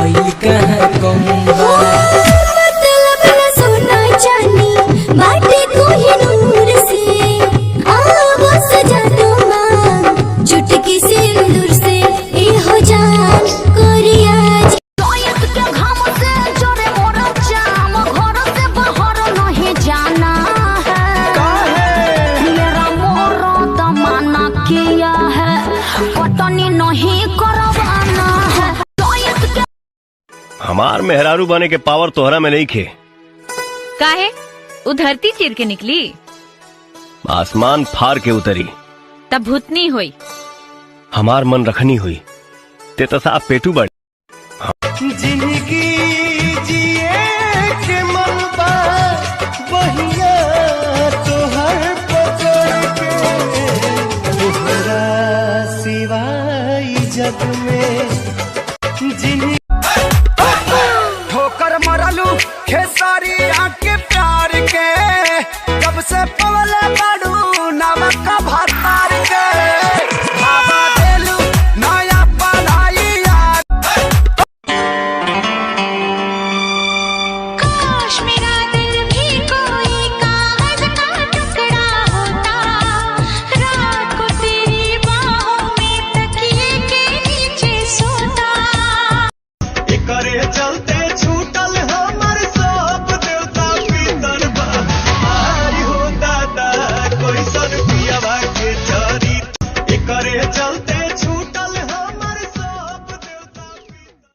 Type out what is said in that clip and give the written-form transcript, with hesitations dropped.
भइल कहाँ कौवा। मतलब न सोना चांदी बाटे कोहिनूर से, आवो सजा दो मांग चुटकी सिंदूर से, ए हो जान कोरिया सोयत के घाम से जोरे मोरा जाम, घर से बाहर नहीं जाना है। काहे मेरा मोरा तमन्ना किया है, पटनी नहीं करवाना है। सोयत के हमार मेहरारू बने के पावर तोहरा में नहीं खे। काहे उ धरती चीर के निकली, आसमान फार के उतरी, तब भूतनी हुई। हमार मन रखनी हुई, ते तो साफ पेटू बड़ी। जिंदगी